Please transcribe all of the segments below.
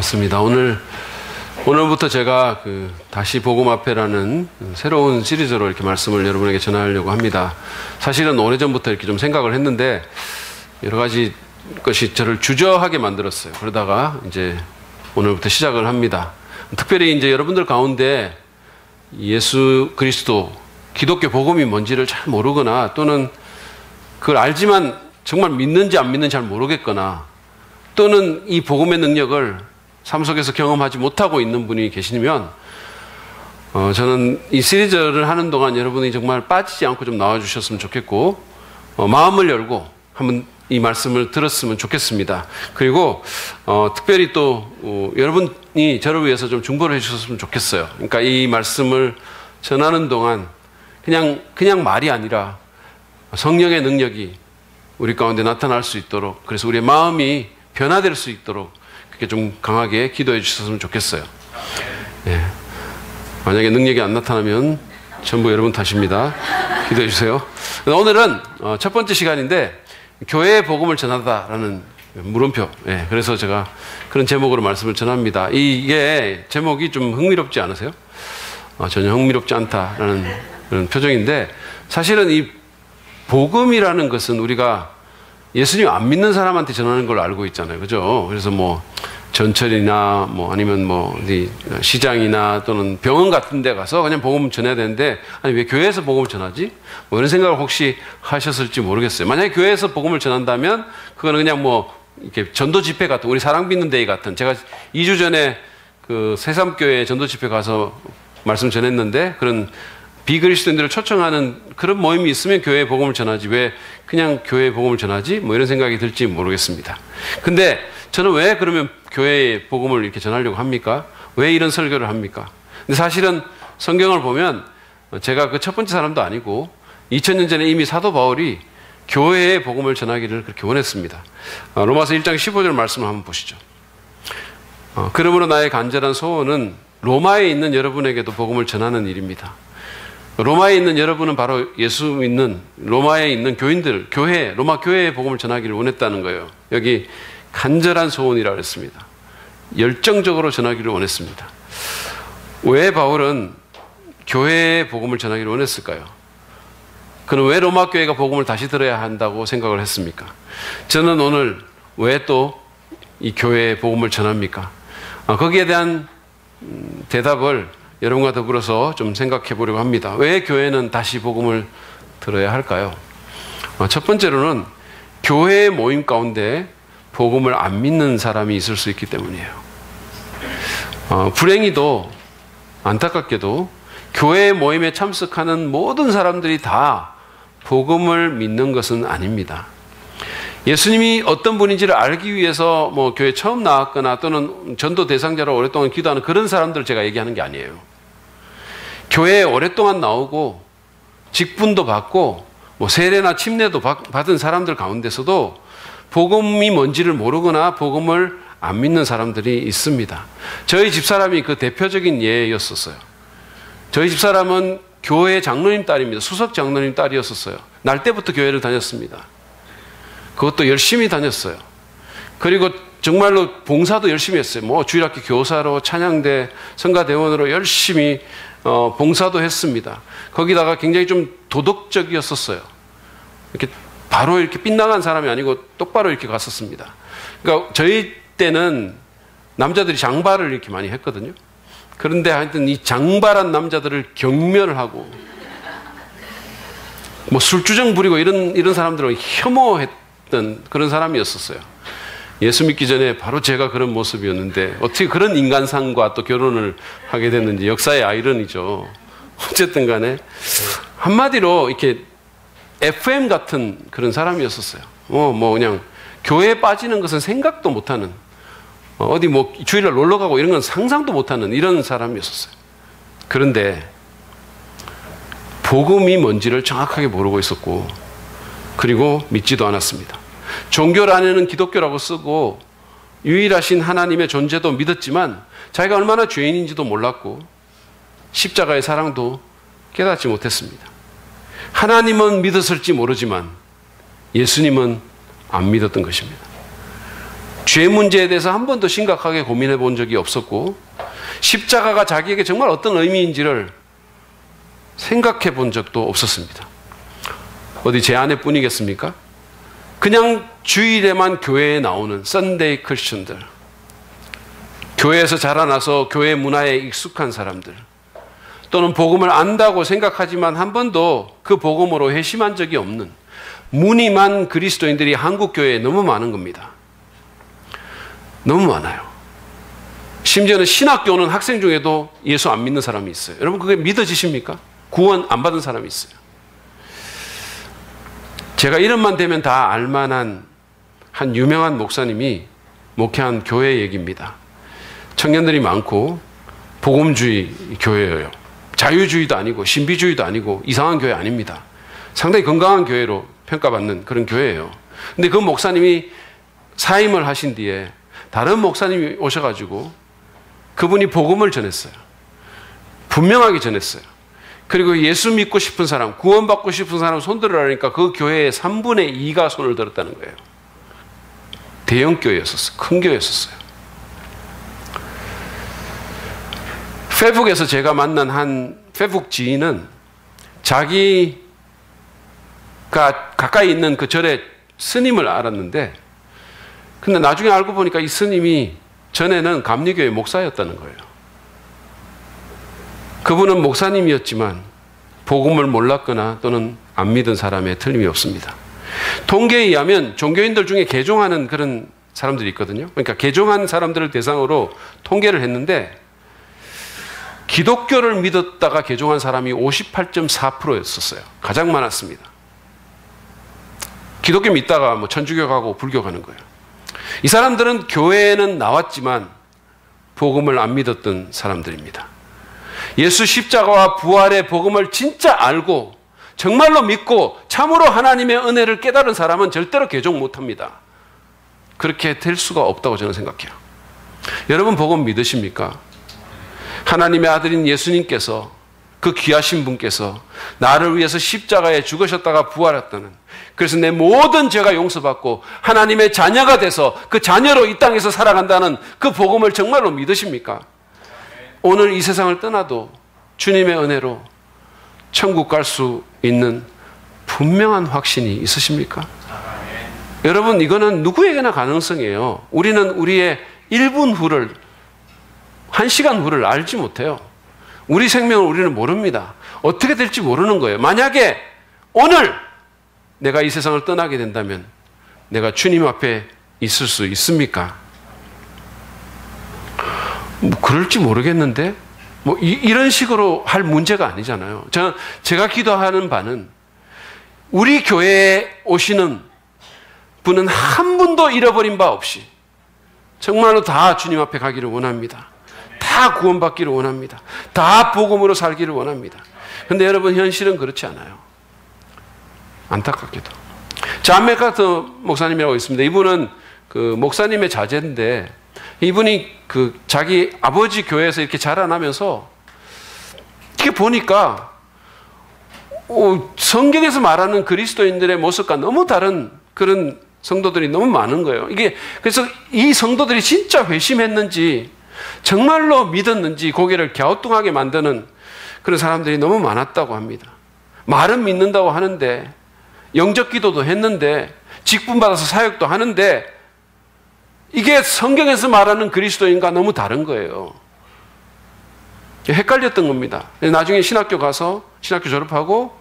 맞습니다. 오늘부터 제가 다시 복음 앞에라는 새로운 시리즈로 이렇게 말씀을 여러분에게 전하려고 합니다. 사실은 오래전부터 이렇게 좀 생각을 했는데 여러 가지 것이 저를 주저하게 만들었어요. 그러다가 이제 오늘부터 시작을 합니다. 특별히 이제 여러분들 가운데 예수 그리스도, 기독교 복음이 뭔지를 잘 모르거나 또는 그걸 알지만 정말 믿는지 안 믿는지 잘 모르겠거나 또는 이 복음의 능력을 삶 속에서 경험하지 못하고 있는 분이 계시면 저는 이 시리즈를 하는 동안 여러분이 정말 빠지지 않고 좀 나와주셨으면 좋겠고 마음을 열고 한번 이 말씀을 들었으면 좋겠습니다. 그리고 특별히 또 여러분이 저를 위해서 좀 중보를 해주셨으면 좋겠어요. 그러니까 이 말씀을 전하는 동안 그냥 말이 아니라 성령의 능력이 우리 가운데 나타날 수 있도록, 그래서 우리의 마음이 변화될 수 있도록 그렇게 좀 강하게 기도해 주셨으면 좋겠어요. 예. 만약에 능력이 안 나타나면 전부 여러분 탓입니다. 기도해 주세요. 오늘은 첫 번째 시간인데 교회의 복음을 전하다라는 물음표. 예. 그래서 제가 그런 제목으로 말씀을 전합니다. 이게 제목이 좀 흥미롭지 않으세요? 전혀 흥미롭지 않다라는 그런 표정인데, 사실은 이 복음이라는 것은 우리가 예수님 안 믿는 사람한테 전하는 걸 알고 있잖아요. 그죠? 그래서 뭐 전철이나 뭐 아니면 뭐 어디 시장이나 또는 병원 같은 데 가서 그냥 복음 전해야 되는데, 아니 왜 교회에서 복음을 전하지? 뭐 이런 생각을 혹시 하셨을지 모르겠어요. 만약에 교회에서 복음을 전한다면 그거는 그냥 뭐 이렇게 전도 집회 같은, 우리 사랑 믿는 데이 같은, 제가 2주 전에 그 새삼교회 전도 집회 가서 말씀 전했는데 그런 비그리스도인들을 초청하는 그런 모임이 있으면 교회의 복음을 전하지 왜 그냥 교회의 복음을 전하지? 뭐 이런 생각이 들지 모르겠습니다. 근데 저는 왜 그러면 교회의 복음을 이렇게 전하려고 합니까? 왜 이런 설교를 합니까? 근데 사실은 성경을 보면 제가 그 첫 번째 사람도 아니고 2000년 전에 이미 사도 바울이 교회의 복음을 전하기를 그렇게 원했습니다. 로마서 1장 15절 말씀을 한번 보시죠. 그러므로 나의 간절한 소원은 로마에 있는 여러분에게도 복음을 전하는 일입니다. 로마에 있는 여러분은 바로 예수 믿는 로마에 있는 교인들, 교회, 로마 교회의 복음을 전하기를 원했다는 거예요. 여기 간절한 소원이라고 했습니다. 열정적으로 전하기를 원했습니다. 왜 바울은 교회의 복음을 전하기를 원했을까요? 그는 왜 로마 교회가 복음을 다시 들어야 한다고 생각을 했습니까? 저는 오늘 왜 또 이 교회의 복음을 전합니까? 거기에 대한 대답을 여러분과 더불어서 좀 생각해 보려고 합니다. 왜 교회는 다시 복음을 들어야 할까요? 첫 번째로는 교회의 모임 가운데 복음을 안 믿는 사람이 있을 수 있기 때문이에요. 불행히도 안타깝게도 교회 모임에 참석하는 모든 사람들이 다 복음을 믿는 것은 아닙니다. 예수님이 어떤 분인지를 알기 위해서 뭐 교회 처음 나왔거나 또는 전도 대상자로 오랫동안 기도하는 그런 사람들을 제가 얘기하는 게 아니에요. 교회에 오랫동안 나오고 직분도 받고 뭐 세례나 침례도 받은 사람들 가운데서도 복음이 뭔지를 모르거나 복음을 안 믿는 사람들이 있습니다. 저희 집사람이 그 대표적인 예였었어요. 저희 집사람은 교회 장로님 딸입니다. 수석 장로님 딸이었었어요. 날 때부터 교회를 다녔습니다. 그것도 열심히 다녔어요. 그리고 정말로 봉사도 열심히 했어요. 뭐 주일학교 교사로, 찬양대, 성가대원으로 열심히 봉사도 했습니다. 거기다가 굉장히 좀 도덕적이었었어요. 이렇게 바로 이렇게 빗나간 사람이 아니고 똑바로 이렇게 갔었습니다. 그러니까 저희 때는 남자들이 장발을 이렇게 많이 했거든요. 그런데 하여튼 이 장발한 남자들을 경멸을 하고 뭐 술주정 부리고 이런 사람들을 혐오했던 그런 사람이었었어요. 예수 믿기 전에 바로 제가 그런 모습이었는데 어떻게 그런 인간상과 또 결혼을 하게 됐는지 역사의 아이러니죠. 어쨌든 간에 한마디로 이렇게 FM 같은 그런 사람이었었어요. 뭐 그냥 교회에 빠지는 것은 생각도 못하는, 어디 뭐 주일날 놀러 가고 이런 건 상상도 못하는 이런 사람이었었어요. 그런데 복음이 뭔지를 정확하게 모르고 있었고 그리고 믿지도 않았습니다. 종교란에는 기독교라고 쓰고 유일하신 하나님의 존재도 믿었지만 자기가 얼마나 죄인인지도 몰랐고 십자가의 사랑도 깨닫지 못했습니다. 하나님은 믿었을지 모르지만 예수님은 안 믿었던 것입니다. 죄 문제에 대해서 한 번도 심각하게 고민해 본 적이 없었고 십자가가 자기에게 정말 어떤 의미인지를 생각해 본 적도 없었습니다. 어디 제 아내뿐이겠습니까? 그냥 주일에만 교회에 나오는 썬데이 크리스천들, 교회에서 자라나서 교회 문화에 익숙한 사람들, 또는 복음을 안다고 생각하지만 한 번도 그 복음으로 회심한 적이 없는 무늬만 그리스도인들이 한국 교회에 너무 많은 겁니다. 너무 많아요. 심지어는 신학교 오는 학생 중에도 예수 안 믿는 사람이 있어요. 여러분 그게 믿어지십니까? 구원 안 받은 사람이 있어요. 제가 이름만 대면 다 알만한 한 유명한 목사님이 목회한 교회 얘기입니다. 청년들이 많고 복음주의 교회예요. 자유주의도 아니고 신비주의도 아니고 이상한 교회 아닙니다. 상당히 건강한 교회로 평가받는 그런 교회예요. 근데 그 목사님이 사임을 하신 뒤에 다른 목사님이 오셔가지고 그분이 복음을 전했어요. 분명하게 전했어요. 그리고 예수 믿고 싶은 사람, 구원받고 싶은 사람 손 들으라니까 그 교회의 3분의 2가 손을 들었다는 거예요. 대형 교회였었어요. 큰 교회였었어요. 페북에서 제가 만난 한 페북 지인은 자기가 가까이 있는 그 절의 스님을 알았는데, 근데 나중에 알고 보니까 이 스님이 전에는 감리교회 목사였다는 거예요. 그분은 목사님이었지만 복음을 몰랐거나 또는 안 믿은 사람에 틀림이 없습니다. 통계에 의하면 종교인들 중에 개종하는 그런 사람들이 있거든요. 그러니까 개종한 사람들을 대상으로 통계를 했는데 기독교를 믿었다가 개종한 사람이 58.4%였었어요. 가장 많았습니다. 기독교 믿다가 뭐 천주교 가고 불교 가는 거예요. 이 사람들은 교회에는 나왔지만 복음을 안 믿었던 사람들입니다. 예수 십자가와 부활의 복음을 진짜 알고 정말로 믿고 참으로 하나님의 은혜를 깨달은 사람은 절대로 개종 못합니다. 그렇게 될 수가 없다고 저는 생각해요. 여러분 복음 믿으십니까? 하나님의 아들인 예수님께서, 그 귀하신 분께서 나를 위해서 십자가에 죽으셨다가 부활했다는, 그래서 내 모든 죄가 용서받고 하나님의 자녀가 돼서 그 자녀로 이 땅에서 살아간다는 그 복음을 정말로 믿으십니까? 오늘 이 세상을 떠나도 주님의 은혜로 천국 갈 수 있는 분명한 확신이 있으십니까? 여러분 이거는 누구에게나 가능성이에요. 우리는 우리의 1분 후를, 1시간 후를 알지 못해요. 우리 생명을 우리는 모릅니다. 어떻게 될지 모르는 거예요. 만약에 오늘 내가 이 세상을 떠나게 된다면 내가 주님 앞에 있을 수 있습니까? 뭐 그럴지 모르겠는데 뭐 이런 식으로 할 문제가 아니잖아요. 제가 기도하는 바는 우리 교회에 오시는 분은 한 분도 잃어버린 바 없이 정말로 다 주님 앞에 가기를 원합니다. 다 구원받기를 원합니다. 다 복음으로 살기를 원합니다. 그런데 여러분 현실은 그렇지 않아요. 안타깝게도. 존 맥카터 목사님이라고 있습니다. 이분은 그 목사님의 자제인데 이분이 그 자기 아버지 교회에서 이렇게 자라나면서 이렇게 보니까 성경에서 말하는 그리스도인들의 모습과 너무 다른 그런 성도들이 너무 많은 거예요. 그래서 이 성도들이 진짜 회심했는지 정말로 믿었는지 고개를 갸우뚱하게 만드는 그런 사람들이 너무 많았다고 합니다. 말은 믿는다고 하는데 영적 기도도 했는데 직분받아서 사역도 하는데 이게 성경에서 말하는 그리스도인과 너무 다른 거예요. 헷갈렸던 겁니다. 나중에 신학교 가서 신학교 졸업하고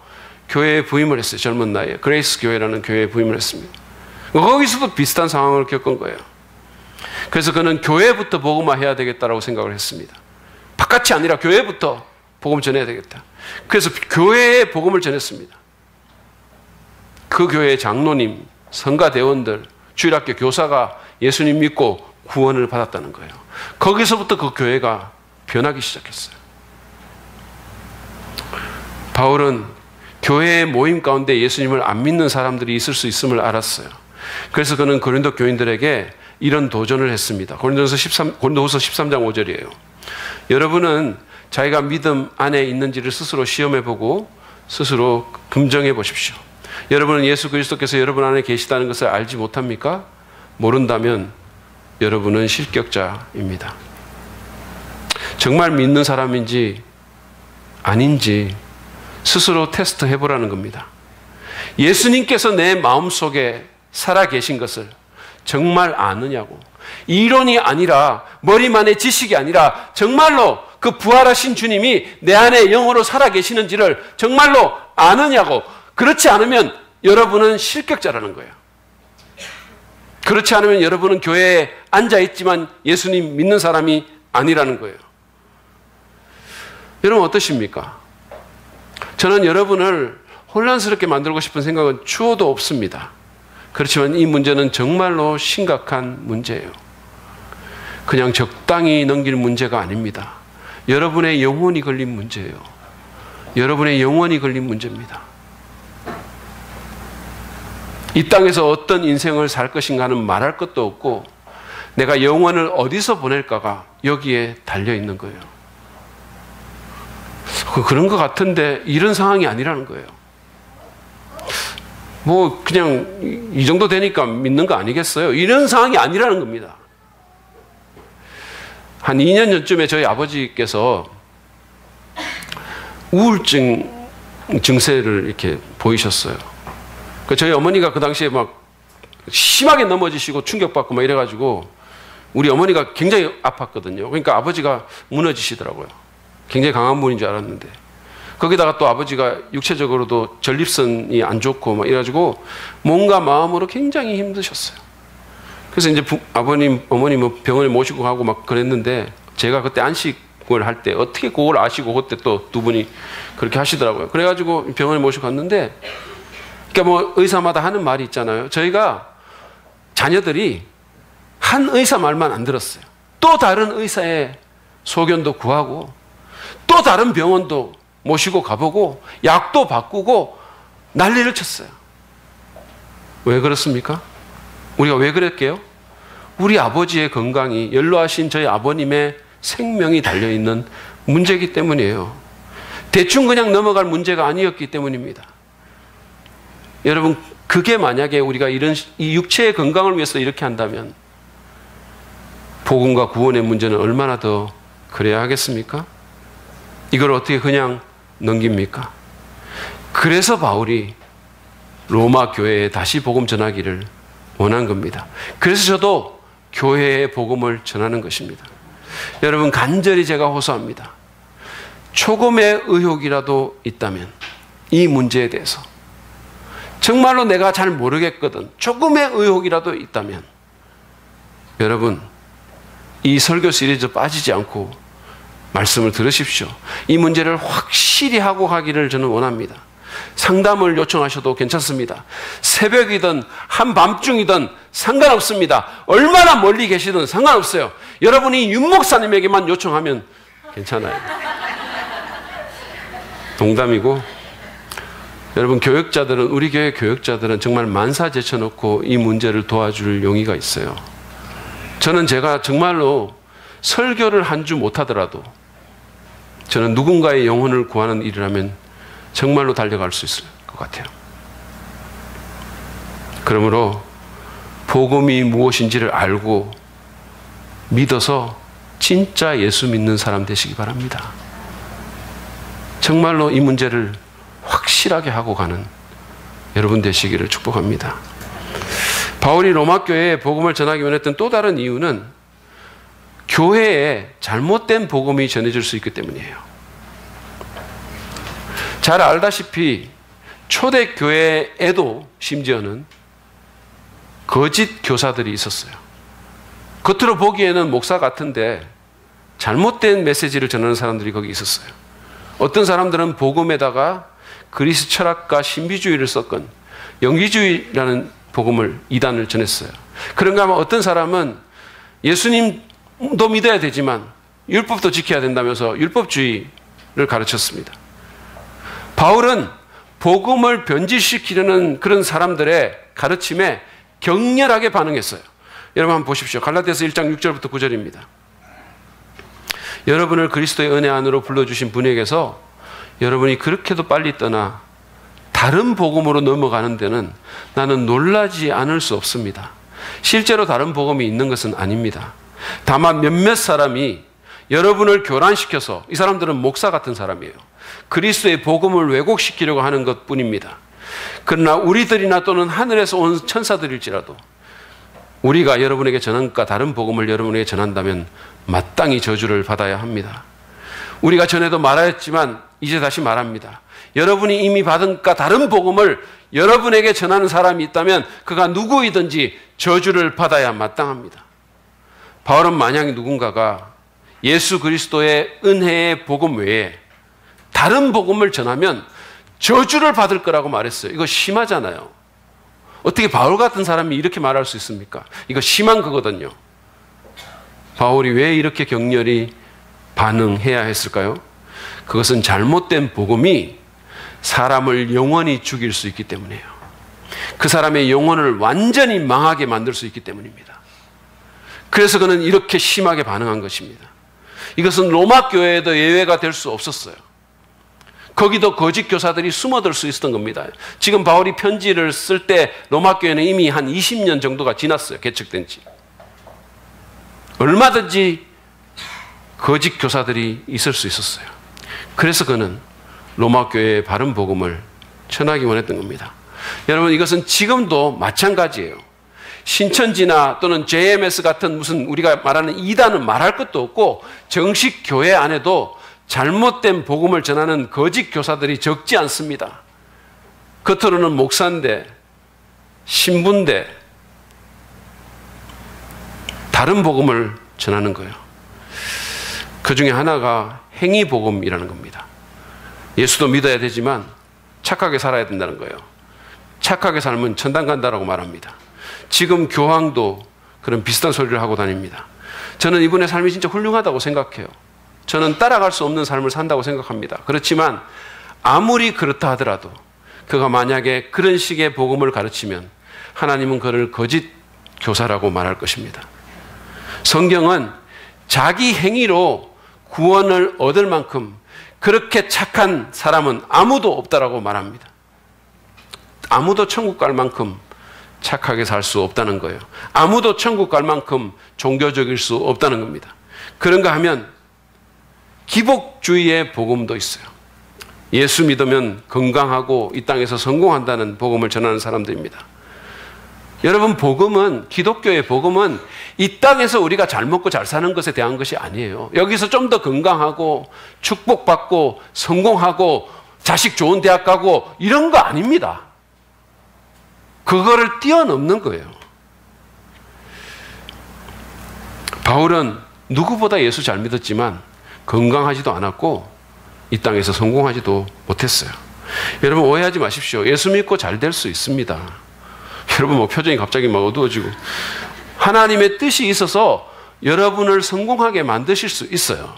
교회에 부임을 했어요. 젊은 나이에. 그레이스 교회라는 교회에 부임을 했습니다. 거기서도 비슷한 상황을 겪은 거예요. 그래서 그는 교회부터 복음화해야 되겠다라고 생각을 했습니다. 바깥이 아니라 교회부터 복음 전해야 되겠다. 그래서 교회에 복음을 전했습니다. 그 교회의 장로님, 성가대원들, 주일학교 교사가 예수님 믿고 구원을 받았다는 거예요. 거기서부터 그 교회가 변하기 시작했어요. 바울은 교회의 모임 가운데 예수님을 안 믿는 사람들이 있을 수 있음을 알았어요. 그래서 그는 고린도 교인들에게 이런 도전을 했습니다. 고린도서 13장 5절이에요. 여러분은 자기가 믿음 안에 있는지를 스스로 시험해보고 스스로 검증해 보십시오. 여러분은 예수 그리스도께서 여러분 안에 계시다는 것을 알지 못합니까? 모른다면 여러분은 실격자입니다. 정말 믿는 사람인지 아닌지 스스로 테스트 해보라는 겁니다. 예수님께서 내 마음속에 살아계신 것을 정말 아느냐고. 이론이 아니라 머리만의 지식이 아니라 정말로 그 부활하신 주님이 내 안에 영으로 살아계시는지를 정말로 아느냐고. 그렇지 않으면 여러분은 실격자라는 거예요. 그렇지 않으면 여러분은 교회에 앉아있지만 예수님 믿는 사람이 아니라는 거예요. 여러분 어떠십니까? 저는 여러분을 혼란스럽게 만들고 싶은 생각은 추호도 없습니다. 그렇지만 이 문제는 정말로 심각한 문제예요. 그냥 적당히 넘길 문제가 아닙니다. 여러분의 영혼이 걸린 문제예요. 여러분의 영혼이 걸린 문제입니다. 이 땅에서 어떤 인생을 살 것인가는 말할 것도 없고 내가 영혼을 어디서 보낼까가 여기에 달려있는 거예요. 그런 것 같은데 이런 상황이 아니라는 거예요. 뭐 그냥 이 정도 되니까 믿는 거 아니겠어요? 이런 상황이 아니라는 겁니다. 한 2년 전쯤에 저희 아버지께서 우울증 증세를 이렇게 보이셨어요. 저희 어머니가 그 당시에 막 심하게 넘어지시고 충격받고 막 이래가지고 우리 어머니가 굉장히 아팠거든요. 그러니까 아버지가 무너지시더라고요. 굉장히 강한 분인 줄 알았는데. 거기다가 또 아버지가 육체적으로도 전립선이 안 좋고 막 이래가지고 몸과 마음으로 굉장히 힘드셨어요. 그래서 이제 어머니 뭐 병원에 모시고 가고 막 그랬는데 제가 그때 안식을 할 때 어떻게 그걸 아시고 그때 또 두 분이 그렇게 하시더라고요. 그래가지고 병원에 모시고 갔는데 그러니까 뭐 의사마다 하는 말이 있잖아요. 저희가 자녀들이 한 의사 말만 안 들었어요. 또 다른 의사의 소견도 구하고 또 다른 병원도 모시고 가보고 약도 바꾸고 난리를 쳤어요. 왜 그렇습니까? 우리가 왜 그랬게요? 우리 아버지의 건강이 연로하신 저희 아버님의 생명이 달려있는 문제이기 때문이에요. 대충 그냥 넘어갈 문제가 아니었기 때문입니다. 여러분 그게 만약에 우리가 이 육체의 건강을 위해서 이렇게 한다면 복음과 구원의 문제는 얼마나 더 그래야 하겠습니까? 이걸 어떻게 그냥 넘깁니까? 그래서 바울이 로마 교회에 다시 복음 전하기를 원한 겁니다. 그래서 저도 교회에 복음을 전하는 것입니다. 여러분 간절히 제가 호소합니다. 조금의 의혹이라도 있다면 이 문제에 대해서 정말로 내가 잘 모르겠거든 조금의 의혹이라도 있다면 여러분 이 설교 시리즈 빠지지 않고 말씀을 들으십시오. 이 문제를 확실히 하고 가기를 저는 원합니다. 상담을 요청하셔도 괜찮습니다. 새벽이든 한밤중이든 상관없습니다. 얼마나 멀리 계시든 상관없어요. 여러분이 윤 목사님에게만 요청하면 괜찮아요. 농담이고 여러분 교역자들은 우리 교회 교역자들은 정말 만사 제쳐놓고 이 문제를 도와줄 용의가 있어요. 저는 제가 정말로 설교를 한 주 못하더라도 저는 누군가의 영혼을 구하는 일을 하면 정말로 달려갈 수 있을 것 같아요. 그러므로 복음이 무엇인지를 알고 믿어서 진짜 예수 믿는 사람 되시기 바랍니다. 정말로 이 문제를 확실하게 하고 가는 여러분 되시기를 축복합니다. 바울이 로마 교회에 복음을 전하기 원했던 또 다른 이유는 교회에 잘못된 복음이 전해질 수 있기 때문이에요. 잘 알다시피 초대교회에도 심지어는 거짓 교사들이 있었어요. 겉으로 보기에는 목사 같은데 잘못된 메시지를 전하는 사람들이 거기 있었어요. 어떤 사람들은 복음에다가 그리스 철학과 신비주의를 섞은 영기주의라는 복음을 이단을 전했어요. 그런가 하면 어떤 사람은 예수님도 믿어야 되지만 율법도 지켜야 된다면서 율법주의를 가르쳤습니다. 바울은 복음을 변질시키려는 그런 사람들의 가르침에 격렬하게 반응했어요. 여러분 한번 보십시오. 갈라디아서 1장 6절부터 9절입니다. 여러분을 그리스도의 은혜 안으로 불러주신 분에게서 여러분이 그렇게도 빨리 떠나 다른 복음으로 넘어가는 데는 나는 놀라지 않을 수 없습니다. 실제로 다른 복음이 있는 것은 아닙니다. 다만 몇몇 사람이 여러분을 교란시켜서, 이 사람들은 목사 같은 사람이에요, 그리스도의 복음을 왜곡시키려고 하는 것뿐입니다. 그러나 우리들이나 또는 하늘에서 온 천사들일지라도 우리가 여러분에게 전한 것과 다른 복음을 여러분에게 전한다면 마땅히 저주를 받아야 합니다. 우리가 전에도 말하였지만 이제 다시 말합니다. 여러분이 이미 받은 것과 다른 복음을 여러분에게 전하는 사람이 있다면 그가 누구이든지 저주를 받아야 마땅합니다. 바울은 만약 누군가가 예수 그리스도의 은혜의 복음 외에 다른 복음을 전하면 저주를 받을 거라고 말했어요. 이거 심하잖아요. 어떻게 바울 같은 사람이 이렇게 말할 수 있습니까? 이거 심한 거거든요. 바울이 왜 이렇게 격렬히 반응해야 했을까요? 그것은 잘못된 복음이 사람을 영원히 죽일 수 있기 때문이에요. 그 사람의 영혼을 완전히 망하게 만들 수 있기 때문입니다. 그래서 그는 이렇게 심하게 반응한 것입니다. 이것은 로마 교회에도 예외가 될 수 없었어요. 거기도 거짓 교사들이 숨어들 수 있었던 겁니다. 지금 바울이 편지를 쓸 때 로마 교회는 이미 한 20년 정도가 지났어요. 개척된 지. 얼마든지 거짓 교사들이 있을 수 있었어요. 그래서 그는 로마 교회의 바른 복음을 전하기 원했던 겁니다. 여러분, 이것은 지금도 마찬가지예요. 신천지나 또는 JMS 같은 무슨 우리가 말하는 이단은 말할 것도 없고 정식 교회 안에도 잘못된 복음을 전하는 거짓 교사들이 적지 않습니다. 겉으로는 목사인데, 신부인데 다른 복음을 전하는 거예요. 그 중에 하나가 행위복음이라는 겁니다. 예수도 믿어야 되지만 착하게 살아야 된다는 거예요. 착하게 살면 천당 간다라고 말합니다. 지금 교황도 그런 비슷한 소리를 하고 다닙니다. 저는 이분의 삶이 진짜 훌륭하다고 생각해요. 저는 따라갈 수 없는 삶을 산다고 생각합니다. 그렇지만 아무리 그렇다 하더라도 그가 만약에 그런 식의 복음을 가르치면 하나님은 그를 거짓 교사라고 말할 것입니다. 성경은 자기 행위로 구원을 얻을 만큼 그렇게 착한 사람은 아무도 없다라고 말합니다. 아무도 천국 갈 만큼 착하게 살 수 없다는 거예요. 아무도 천국 갈 만큼 종교적일 수 없다는 겁니다. 그런가 하면 기복주의의 복음도 있어요. 예수 믿으면 건강하고 이 땅에서 성공한다는 복음을 전하는 사람들입니다. 여러분, 복음은, 기독교의 복음은 이 땅에서 우리가 잘 먹고 잘 사는 것에 대한 것이 아니에요. 여기서 좀 더 건강하고 축복받고 성공하고 자식 좋은 대학 가고 이런 거 아닙니다. 그거를 뛰어넘는 거예요. 바울은 누구보다 예수 잘 믿었지만 건강하지도 않았고 이 땅에서 성공하지도 못했어요. 여러분, 오해하지 마십시오. 예수 믿고 잘 될 수 있습니다. 여러분, 뭐 표정이 갑자기 막 어두워지고, 하나님의 뜻이 있어서 여러분을 성공하게 만드실 수 있어요.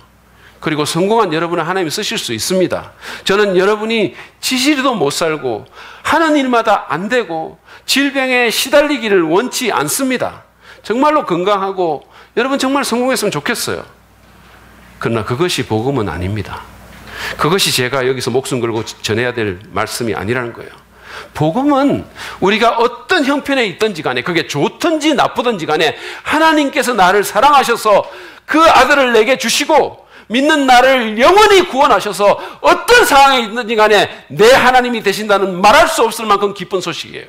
그리고 성공한 여러분을 하나님이 쓰실 수 있습니다. 저는 여러분이 지지리도 못 살고 하는 일마다 안 되고 질병에 시달리기를 원치 않습니다. 정말로 건강하고 여러분 정말 성공했으면 좋겠어요. 그러나 그것이 복음은 아닙니다. 그것이 제가 여기서 목숨 걸고 전해야 될 말씀이 아니라는 거예요. 복음은 우리가 어떤 형편에 있든지 간에, 그게 좋든지 나쁘든지 간에 하나님께서 나를 사랑하셔서 그 아들을 내게 주시고 믿는 나를 영원히 구원하셔서 어떤 상황에 있든지 간에 내 하나님이 되신다는 말할 수 없을 만큼 기쁜 소식이에요.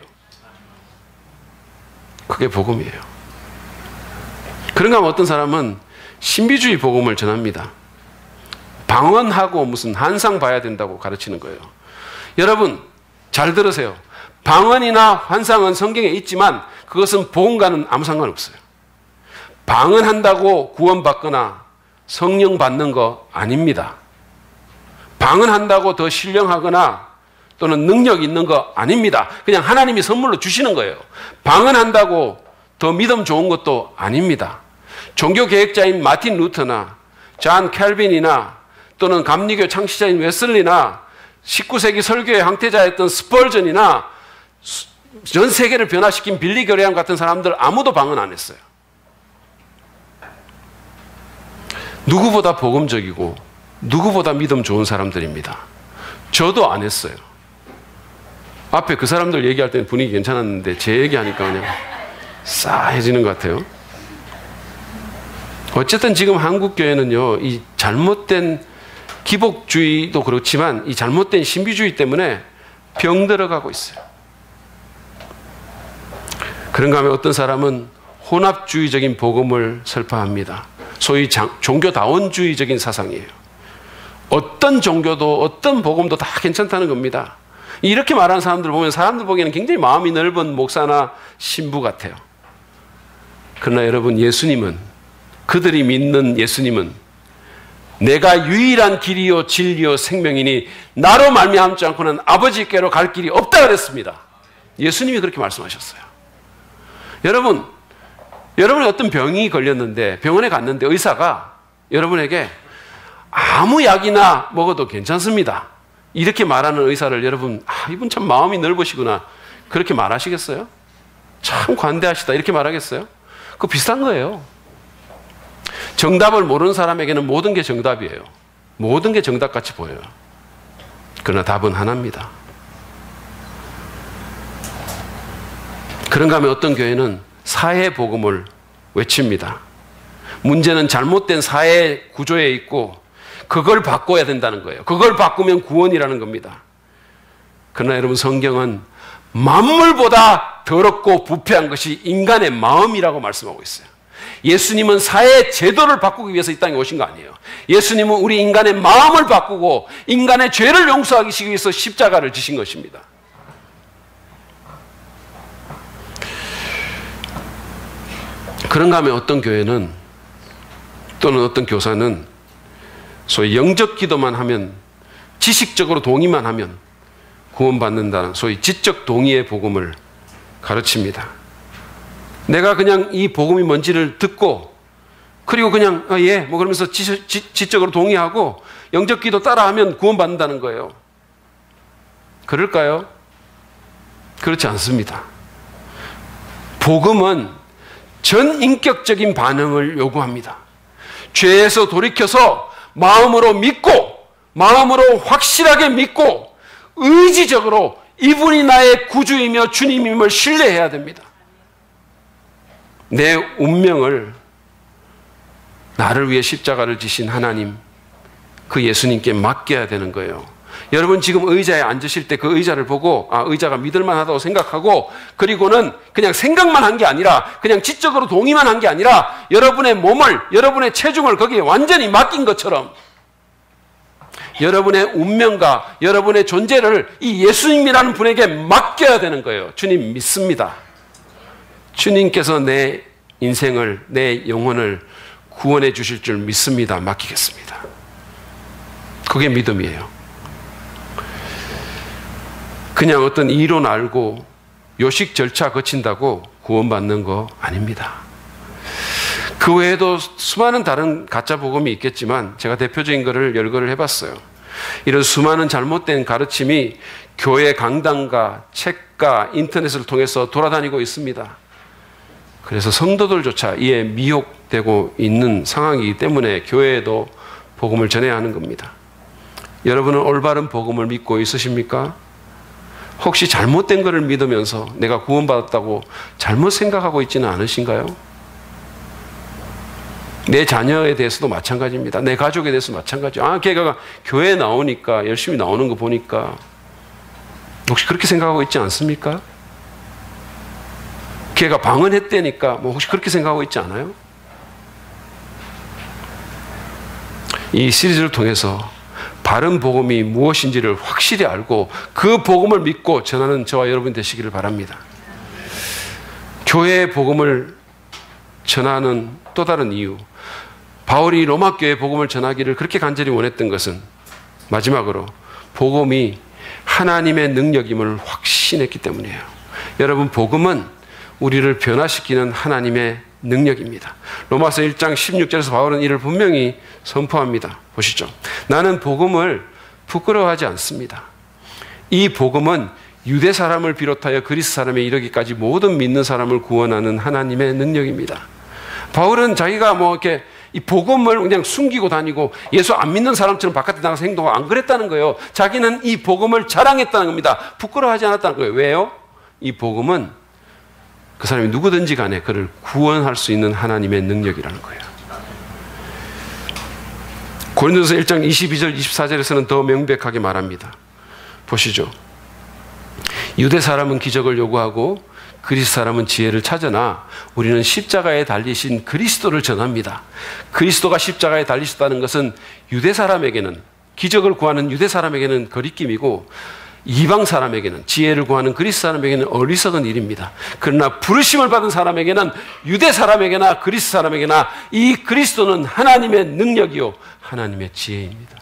그게 복음이에요. 그런가 하면 어떤 사람은 신비주의 복음을 전합니다. 방언하고 무슨 환상 봐야 된다고 가르치는 거예요. 여러분, 잘 들으세요. 방언이나 환상은 성경에 있지만 그것은 복음과는 아무 상관없어요. 방언한다고 구원받거나 성령 받는 거 아닙니다. 방언한다고 더 신령하거나 또는 능력 있는 거 아닙니다. 그냥 하나님이 선물로 주시는 거예요. 방언한다고 더 믿음 좋은 것도 아닙니다. 종교개혁자인 마틴 루터나 존 캘빈이나 또는 감리교 창시자인 웨슬리나 19세기 설교의 황태자였던 스펄전이나 전 세계를 변화시킨 빌리 그레함 같은 사람들 아무도 방언 안 했어요. 누구보다 복음적이고 누구보다 믿음 좋은 사람들입니다. 저도 안 했어요. 앞에 그 사람들 얘기할 때는 분위기 괜찮았는데 제 얘기하니까 그냥 싸해지는 것 같아요. 어쨌든 지금 한국 교회는요, 이 잘못된 기복주의도 그렇지만 이 잘못된 신비주의 때문에 병들어가고 있어요. 그런가 하면 어떤 사람은 혼합주의적인 복음을 설파합니다. 소위 종교다원주의적인 사상이에요. 어떤 종교도 어떤 복음도 다 괜찮다는 겁니다. 이렇게 말하는 사람들 보면 사람들 보기에는 굉장히 마음이 넓은 목사나 신부 같아요. 그러나 여러분, 예수님은, 그들이 믿는 예수님은 내가 유일한 길이요 진리요 생명이니 나로 말미암지 않고는 아버지께로 갈 길이 없다 그랬습니다. 예수님이 그렇게 말씀하셨어요. 여러분이 어떤 병이 걸렸는데 병원에 갔는데 의사가 여러분에게 아무 약이나 먹어도 괜찮습니다, 이렇게 말하는 의사를 여러분, 이분 참 마음이 넓으시구나, 그렇게 말하시겠어요? 참 관대하시다, 이렇게 말하겠어요? 그거 비슷한 거예요. 정답을 모르는 사람에게는 모든 게 정답이에요. 모든 게 정답같이 보여요. 그러나 답은 하나입니다. 그런가 하면 어떤 교회는 사회 복음을 외칩니다. 문제는 잘못된 사회 구조에 있고 그걸 바꿔야 된다는 거예요. 그걸 바꾸면 구원이라는 겁니다. 그러나 여러분, 성경은 만물보다 더럽고 부패한 것이 인간의 마음이라고 말씀하고 있어요. 예수님은 사회 제도를 바꾸기 위해서 이 땅에 오신 거 아니에요. 예수님은 우리 인간의 마음을 바꾸고 인간의 죄를 용서하기 위해서 십자가를 지신 것입니다. 그런가 하면 어떤 교회는 또는 어떤 교사는 소위 영적 기도만 하면, 지식적으로 동의만 하면 구원받는다는 소위 지적 동의의 복음을 가르칩니다. 내가 그냥 이 복음이 뭔지를 듣고 그리고 그냥 예, 뭐 그러면서 지적으로 동의하고 영적 기도 따라하면 구원받는다는 거예요. 그럴까요? 그렇지 않습니다. 복음은 전인격적인 반응을 요구합니다. 죄에서 돌이켜서 마음으로 믿고, 마음으로 확실하게 믿고 의지적으로 이분이 나의 구주이며 주님임을 신뢰해야 됩니다. 내 운명을 나를 위해 십자가를 지신 하나님, 그 예수님께 맡겨야 되는 거예요. 여러분, 지금 의자에 앉으실 때 그 의자를 보고 의자가 믿을만하다고 생각하고, 그리고는 그냥 생각만 한 게 아니라, 그냥 지적으로 동의만 한 게 아니라 여러분의 몸을, 여러분의 체중을 거기에 완전히 맡긴 것처럼 여러분의 운명과 여러분의 존재를 이 예수님이라는 분에게 맡겨야 되는 거예요. 주님 믿습니다. 주님께서 내 인생을, 내 영혼을 구원해 주실 줄 믿습니다. 맡기겠습니다. 그게 믿음이에요. 그냥 어떤 이론 알고 요식 절차 거친다고 구원받는 거 아닙니다. 그 외에도 수많은 다른 가짜 복음이 있겠지만 제가 대표적인 것을 열거를 해봤어요. 이런 수많은 잘못된 가르침이 교회 강당과 책과 인터넷을 통해서 돌아다니고 있습니다. 그래서 성도들조차 이에 미혹되고 있는 상황이기 때문에 교회에도 복음을 전해야 하는 겁니다. 여러분은 올바른 복음을 믿고 있으십니까? 혹시 잘못된 것을 믿으면서 내가 구원받았다고 잘못 생각하고 있지는 않으신가요? 내 자녀에 대해서도 마찬가지입니다. 내 가족에 대해서 마찬가지예요. 걔가 교회에 나오니까, 열심히 나오는 거 보니까, 혹시 그렇게 생각하고 있지 않습니까? 걔가 방언했다니까 뭐 혹시 그렇게 생각하고 있지 않아요? 이 시리즈를 통해서 바른 복음이 무엇인지를 확실히 알고 그 복음을 믿고 전하는 저와 여러분 되시기를 바랍니다. 교회의 복음을 전하는 또 다른 이유, 바울이 로마 교회 복음을 전하기를 그렇게 간절히 원했던 것은 마지막으로 복음이 하나님의 능력임을 확신했기 때문이에요. 여러분, 복음은 우리를 변화시키는 하나님의 능력입니다. 로마서 1장 16절에서 바울은 이를 분명히 선포합니다. 보시죠. 나는 복음을 부끄러워하지 않습니다. 이 복음은 유대 사람을 비롯하여 그리스 사람에 이르기까지 모든 믿는 사람을 구원하는 하나님의 능력입니다. 바울은 자기가 뭐 이렇게 이 복음을 그냥 숨기고 다니고 예수 안 믿는 사람처럼 바깥에 나가서 행동하고 안 그랬다는 거예요. 자기는 이 복음을 자랑했다는 겁니다. 부끄러워하지 않았다는 거예요. 왜요? 이 복음은 그 사람이 누구든지 간에 그를 구원할 수 있는 하나님의 능력이라는 거예요. 고린도서 1장 22절 24절에서는 더 명백하게 말합니다. 보시죠. 유대 사람은 기적을 요구하고 그리스 사람은 지혜를 찾으나 우리는 십자가에 달리신 그리스도를 전합니다. 그리스도가 십자가에 달리셨다는 것은 유대 사람에게는, 기적을 구하는 유대 사람에게는 거리낌이고 이방 사람에게는, 지혜를 구하는 그리스 사람에게는 어리석은 일입니다. 그러나 부르심을 받은 사람에게는, 유대 사람에게나 그리스 사람에게나 이 그리스도는 하나님의 능력이요 하나님의 지혜입니다.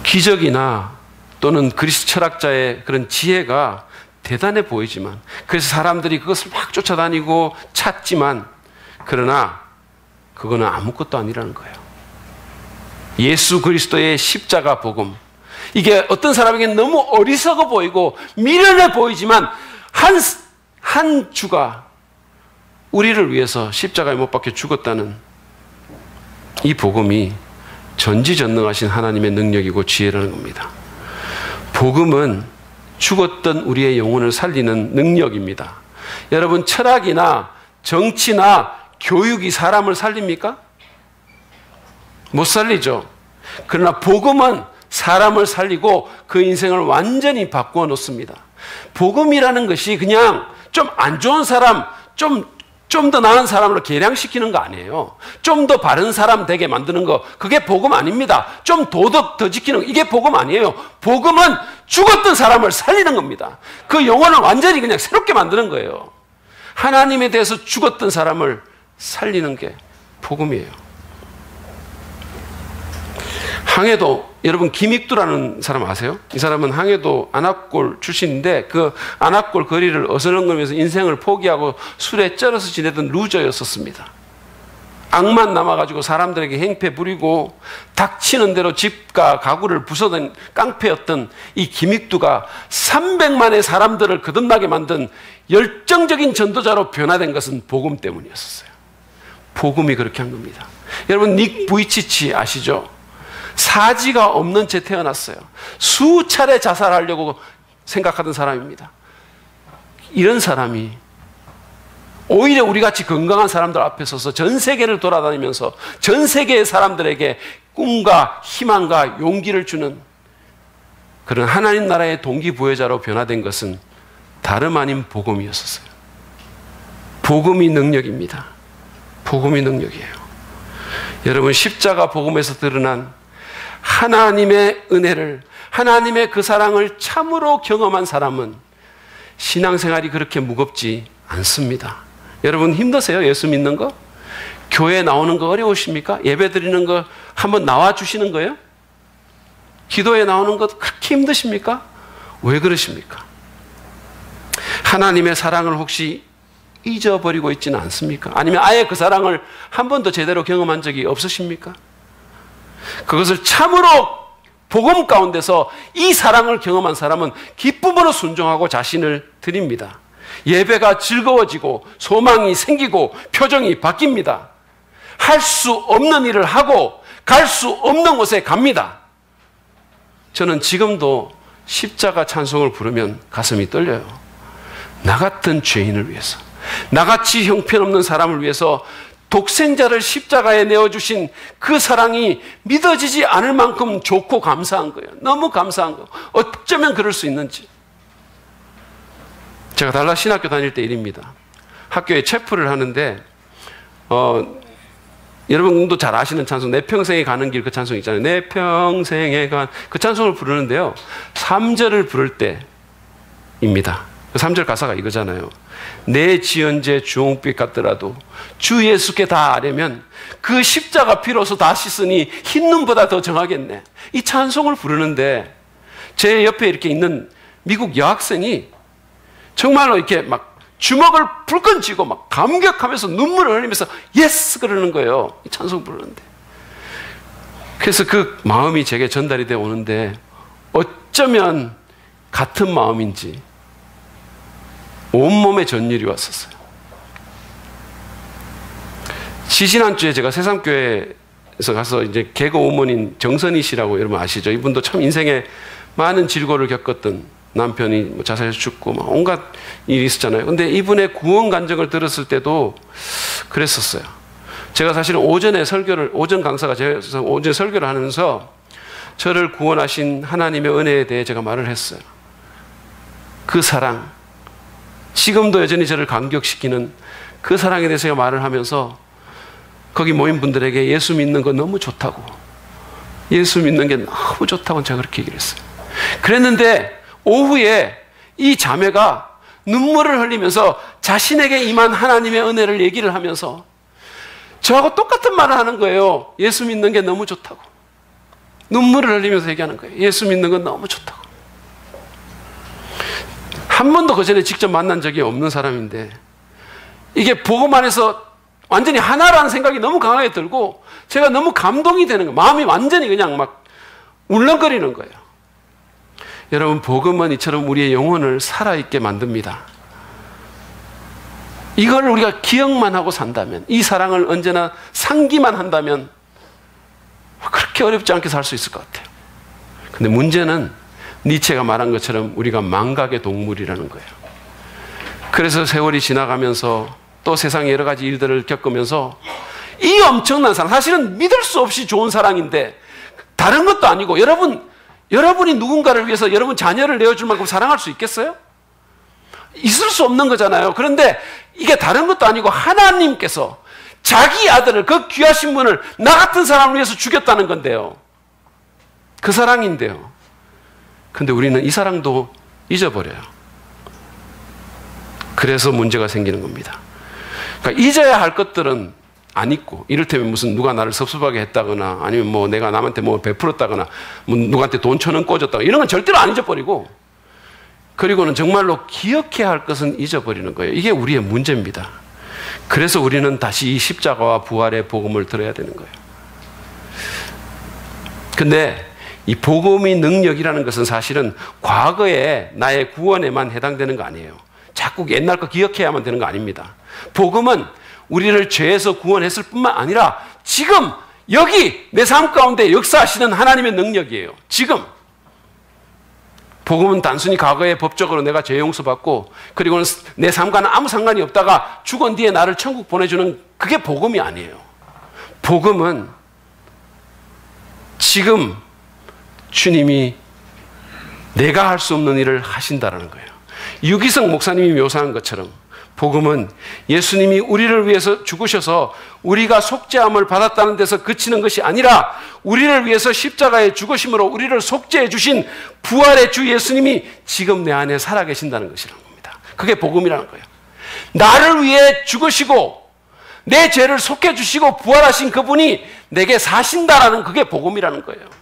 기적이나 또는 그리스 철학자의 그런 지혜가 대단해 보이지만, 그래서 사람들이 그것을 막 쫓아다니고 찾지만, 그러나 그거는 아무것도 아니라는 거예요. 예수 그리스도의 십자가 복음, 이게 어떤 사람에게는 너무 어리석어 보이고 미련해 보이지만 한 주가 우리를 위해서 십자가에 못 박혀 죽었다는 이 복음이 전지전능하신 하나님의 능력이고 지혜라는 겁니다. 복음은 죽었던 우리의 영혼을 살리는 능력입니다. 여러분, 철학이나 정치나 교육이 사람을 살립니까? 못 살리죠. 그러나 복음은 사람을 살리고 그 인생을 완전히 바꾸어 놓습니다. 복음이라는 것이 그냥 좀 안 좋은 사람, 좀 더 나은 사람으로 개량시키는 거 아니에요. 좀 더 바른 사람 되게 만드는 거, 그게 복음 아닙니다. 좀 도덕 더 지키는 거, 이게 복음 아니에요. 복음은 죽었던 사람을 살리는 겁니다. 그 영혼을 완전히 그냥 새롭게 만드는 거예요. 하나님에 대해서 죽었던 사람을 살리는 게 복음이에요. 항해도, 여러분 김익두라는 사람 아세요? 이 사람은 항해도 안압골 출신인데 그 안압골 거리를 어슬렁거리면서 인생을 포기하고 술에 쩔어서 지내던 루저였었습니다. 악만 남아가지고 사람들에게 행패 부리고 닥치는 대로 집과 가구를 부숴던 깡패였던 이 김익두가 300만의 사람들을 거듭나게 만든 열정적인 전도자로 변화된 것은 복음 때문이었어요. 복음이 그렇게 한 겁니다. 여러분 닉 부이치치 아시죠? 사지가 없는 채 태어났어요. 수차례 자살하려고 생각하던 사람입니다. 이런 사람이 오히려 우리같이 건강한 사람들 앞에 서서 전 세계를 돌아다니면서 전 세계의 사람들에게 꿈과 희망과 용기를 주는 그런 하나님 나라의 동기부여자로 변화된 것은 다름 아닌 복음이었었어요. 복음이 능력입니다. 복음이 능력이에요. 여러분, 십자가 복음에서 드러난 하나님의 은혜를, 하나님의 그 사랑을 참으로 경험한 사람은 신앙생활이 그렇게 무겁지 않습니다. 여러분 힘드세요? 예수 믿는 거? 교회 나오는 거 어려우십니까? 예배 드리는 거 한번 나와 주시는 거예요? 기도에 나오는 것 그렇게 힘드십니까? 왜 그러십니까? 하나님의 사랑을 혹시 잊어버리고 있지는 않습니까? 아니면 아예 그 사랑을 한 번도 제대로 경험한 적이 없으십니까? 그것을 참으로 복음 가운데서 이 사랑을 경험한 사람은 기쁨으로 순종하고 자신을 드립니다. 예배가 즐거워지고 소망이 생기고 표정이 바뀝니다. 할 수 없는 일을 하고 갈 수 없는 곳에 갑니다. 저는 지금도 십자가 찬송을 부르면 가슴이 떨려요. 나 같은 죄인을 위해서, 나같이 형편없는 사람을 위해서 독생자를 십자가에 내어주신 그 사랑이 믿어지지 않을 만큼 좋고 감사한 거예요. 너무 감사한 거예요. 어쩌면 그럴 수 있는지. 제가 달라 신학교 다닐 때 일입니다. 학교에 체프를 하는데 여러분도 잘 아시는 찬송, 내 평생에 가는 길, 그 찬송 있잖아요. 내 평생에 간, 그 찬송을 부르는데요, 3절을 부를 때입니다. 그 3절 가사가 이거잖아요. 내 지은 죄 주홍빛 같더라도 주 예수께 다 아려면 그 십자가 피로서 다 씻으니 흰 눈보다 더 정하겠네. 이 찬송을 부르는데 제 옆에 이렇게 있는 미국 여학생이 정말로 이렇게 막 주먹을 불끈 쥐고 막 감격하면서 눈물을 흘리면서 예스 그러는 거예요. 이 찬송 부르는데. 그래서 그 마음이 제게 전달이 되어 오는데 어쩌면 같은 마음인지 온몸에 전율이 왔었어요. 지지난주에 제가 세상교회에서 가서 이제 개그 오머닌 정선희 씨라고 여러분 아시죠? 이분도 참 인생에 많은 질고를 겪었던 남편이 뭐 자살해서 죽고 막 온갖 일이 있었잖아요. 근데 이분의 구원 간증을 들었을 때도 그랬었어요. 제가 사실은 오전 강사가 제가 오전 설교를 하면서 저를 구원하신 하나님의 은혜에 대해 제가 말을 했어요. 그 사랑, 지금도 여전히 저를 감격시키는 그 사랑에 대해서 제가 말을 하면서 거기 모인 분들에게 예수 믿는 거 너무 좋다고, 예수 믿는 게 너무 좋다고 제가 그렇게 얘기를 했어요. 그랬는데 오후에 이 자매가 눈물을 흘리면서 자신에게 임한 하나님의 은혜를 얘기를 하면서 저하고 똑같은 말을 하는 거예요. 예수 믿는 게 너무 좋다고. 눈물을 흘리면서 얘기하는 거예요. 예수 믿는 건 너무 좋다고. 한 번도 그 전에 직접 만난 적이 없는 사람인데 이게 복음 안에서 완전히 하나라는 생각이 너무 강하게 들고 제가 너무 감동이 되는 거예요. 마음이 완전히 그냥 막 울렁거리는 거예요. 여러분, 복음은 이처럼 우리의 영혼을 살아있게 만듭니다. 이걸 우리가 기억만 하고 산다면, 이 사랑을 언제나 상기만 한다면 그렇게 어렵지 않게 살 수 있을 것 같아요. 근데 문제는 니체가 말한 것처럼 우리가 망각의 동물이라는 거예요. 그래서 세월이 지나가면서 또 세상의 여러 가지 일들을 겪으면서 이 엄청난 사랑, 사실은 믿을 수 없이 좋은 사랑인데 다른 것도 아니고 여러분이 누군가를 위해서 여러분 자녀를 내어줄 만큼 사랑할 수 있겠어요? 있을 수 없는 거잖아요. 그런데 이게 다른 것도 아니고 하나님께서 자기 아들을, 그 귀하신 분을 나 같은 사람을 위해서 죽였다는 건데요. 그 사랑인데요. 근데 우리는 이 사랑도 잊어버려요. 그래서 문제가 생기는 겁니다. 그러니까 잊어야 할 것들은 안 잊고, 이를테면 무슨 누가 나를 섭섭하게 했다거나 아니면 뭐 내가 남한테 뭐 베풀었다거나 뭐 누구한테 돈 1,000원 꽂았다거나 이런 건 절대로 안 잊어버리고, 그리고는 정말로 기억해야 할 것은 잊어버리는 거예요. 이게 우리의 문제입니다. 그래서 우리는 다시 이 십자가와 부활의 복음을 들어야 되는 거예요. 근데 이 복음의 능력이라는 것은 사실은 과거에 나의 구원에만 해당되는 거 아니에요. 자꾸 옛날 거 기억해야만 되는 거 아닙니다. 복음은 우리를 죄에서 구원했을 뿐만 아니라 지금 여기 내 삶 가운데 역사하시는 하나님의 능력이에요. 지금. 복음은 단순히 과거에 법적으로 내가 죄 용서받고 그리고는 내 삶과는 아무 상관이 없다가 죽은 뒤에 나를 천국 보내주는 그게 복음이 아니에요. 복음은 지금 주님이 내가 할 수 없는 일을 하신다라는 거예요. 유기성 목사님이 묘사한 것처럼 복음은 예수님이 우리를 위해서 죽으셔서 우리가 속죄함을 받았다는 데서 그치는 것이 아니라 우리를 위해서 십자가에 죽으심으로 우리를 속죄해 주신 부활의 주 예수님이 지금 내 안에 살아계신다는 것이라는 겁니다. 그게 복음이라는 거예요. 나를 위해 죽으시고 내 죄를 속해 주시고 부활하신 그분이 내게 사신다라는 그게 복음이라는 거예요.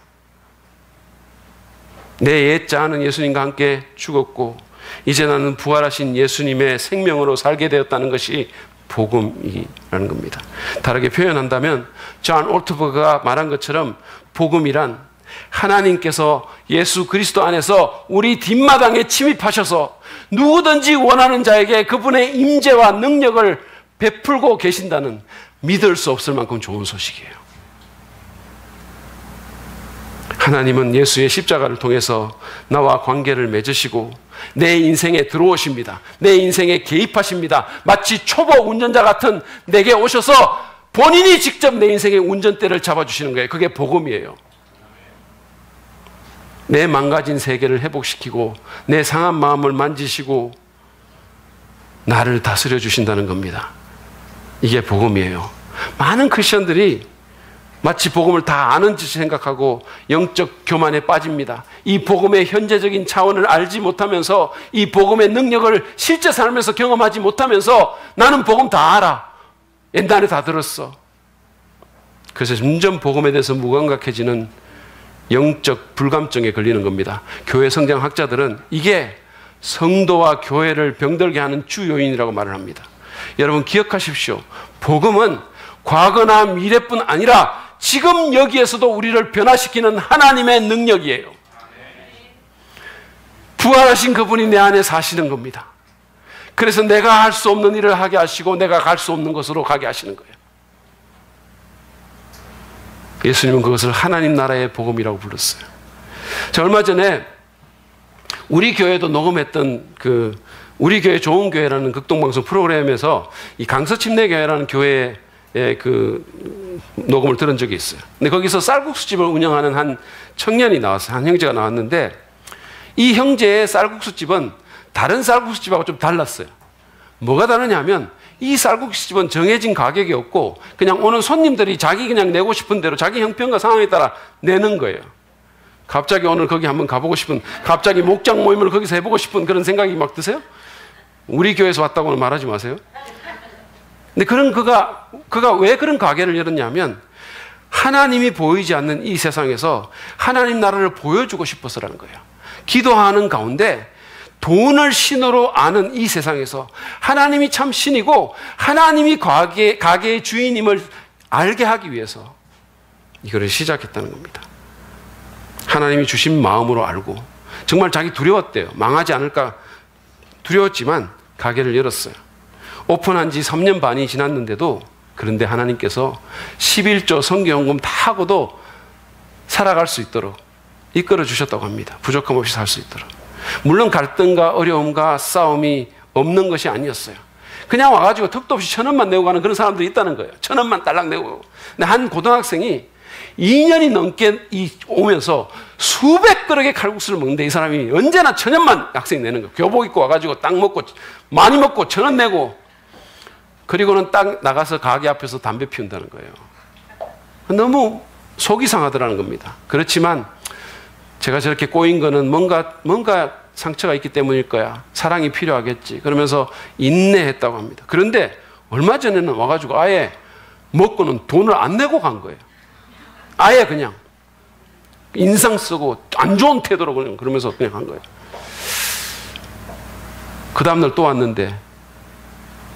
내 옛자는 예수님과 함께 죽었고 이제 나는 부활하신 예수님의 생명으로 살게 되었다는 것이 복음이라는 겁니다. 다르게 표현한다면 존 올트버그가 말한 것처럼 복음이란 하나님께서 예수 그리스도 안에서 우리 뒷마당에 침입하셔서 누구든지 원하는 자에게 그분의 임재와 능력을 베풀고 계신다는 믿을 수 없을 만큼 좋은 소식이에요. 하나님은 예수의 십자가를 통해서 나와 관계를 맺으시고 내 인생에 들어오십니다. 내 인생에 개입하십니다. 마치 초보 운전자 같은 내게 오셔서 본인이 직접 내 인생의 운전대를 잡아주시는 거예요. 그게 복음이에요. 내 망가진 세계를 회복시키고 내 상한 마음을 만지시고 나를 다스려 주신다는 겁니다. 이게 복음이에요. 많은 크리스천들이 마치 복음을 다 아는 듯이 생각하고 영적 교만에 빠집니다. 이 복음의 현재적인 차원을 알지 못하면서 이 복음의 능력을 실제 삶에서 경험하지 못하면서 나는 복음 다 알아. 옛날에 다 들었어. 그래서 점점 복음에 대해서 무감각해지는 영적 불감증에 걸리는 겁니다. 교회 성장학자들은 이게 성도와 교회를 병들게 하는 주 요인이라고 말을 합니다. 여러분 기억하십시오. 복음은 과거나 미래뿐 아니라 지금 여기에서도 우리를 변화시키는 하나님의 능력이에요. 부활하신 그분이 내 안에 사시는 겁니다. 그래서 내가 할 수 없는 일을 하게 하시고 내가 갈 수 없는 곳으로 가게 하시는 거예요. 예수님은 그것을 하나님 나라의 복음이라고 불렀어요. 자, 얼마 전에 우리 교회도 녹음했던 우리 교회 좋은 교회라는 극동방송 프로그램에서 이 강서침례교회라는 교회의 녹음을 들은 적이 있어요. 근데 거기서 쌀국수집을 운영하는 한 청년이 나왔어요. 한 형제가 나왔는데 이 형제의 쌀국수집은 다른 쌀국수집하고 좀 달랐어요. 뭐가 다르냐 하면 이 쌀국수집은 정해진 가격이 없고 그냥 오는 손님들이 자기 그냥 내고 싶은 대로 자기 형편과 상황에 따라 내는 거예요. 갑자기 오늘 거기 한번 가보고 싶은, 갑자기 목장 모임을 거기서 해보고 싶은 그런 생각이 막 드세요? 우리 교회에서 왔다고는 말하지 마세요. 근데 그가 왜 그런 가게를 열었냐면 하나님이 보이지 않는 이 세상에서 하나님 나라를 보여주고 싶어서라는 거예요. 기도하는 가운데 돈을 신으로 아는 이 세상에서 하나님이 참 신이고 하나님이 가게의 주인임을 알게 하기 위해서 이거를 시작했다는 겁니다. 하나님이 주신 마음으로 알고 정말 자기 두려웠대요. 망하지 않을까 두려웠지만 가게를 열었어요. 오픈한 지 3년 반이 지났는데도 그런데 하나님께서 11조 선교연금 다 하고도 살아갈 수 있도록 이끌어 주셨다고 합니다. 부족함 없이 살 수 있도록. 물론 갈등과 어려움과 싸움이 없는 것이 아니었어요. 그냥 와가지고 턱도 없이 1,000원만 내고 가는 그런 사람들이 있다는 거예요. 1,000원만 딸랑 내고. 근데 한 고등학생이 2년이 넘게 오면서 수백 그릇의 칼국수를 먹는데 이 사람이 언제나 1,000원만 학생이 내는 거예요. 교복 입고 와가지고 딱 먹고 많이 먹고 1,000원 내고 그리고는 딱 나가서 가게 앞에서 담배 피운다는 거예요. 너무 속이 상하더라는 겁니다. 그렇지만 제가 저렇게 꼬인 거는 뭔가 상처가 있기 때문일 거야. 사랑이 필요하겠지. 그러면서 인내했다고 합니다. 그런데 얼마 전에는 와가지고 아예 먹고는 돈을 안 내고 간 거예요. 아예 그냥 인상 쓰고 안 좋은 태도로 그러면서 그냥 간 거예요. 그 다음날 또 왔는데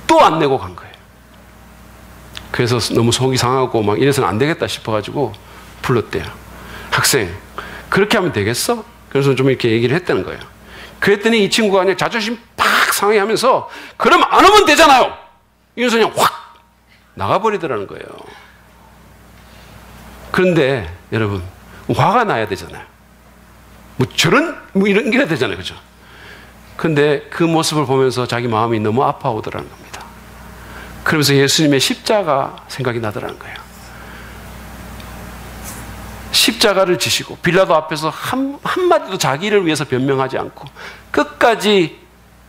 또 안 내고 간 거예요. 그래서 너무 속이 상하고 막 이래서는 안 되겠다 싶어가지고 불렀대요. 학생, 그렇게 하면 되겠어? 그래서 좀 이렇게 얘기를 했다는 거예요. 그랬더니 이 친구가 그냥 자존심 팍 상해하면서 그럼 안 오면 되잖아요. 이래서 그냥 확 나가버리더라는 거예요. 그런데 여러분 화가 나야 되잖아요. 이런 게 되잖아요. 그죠? 근데 그 모습을 보면서 자기 마음이 너무 아파오더라는 겁니다. 그러면서 예수님의 십자가 생각이 나더라는 거예요. 십자가를 지시고 빌라도 앞에서 한마디도 자기를 위해서 변명하지 않고 끝까지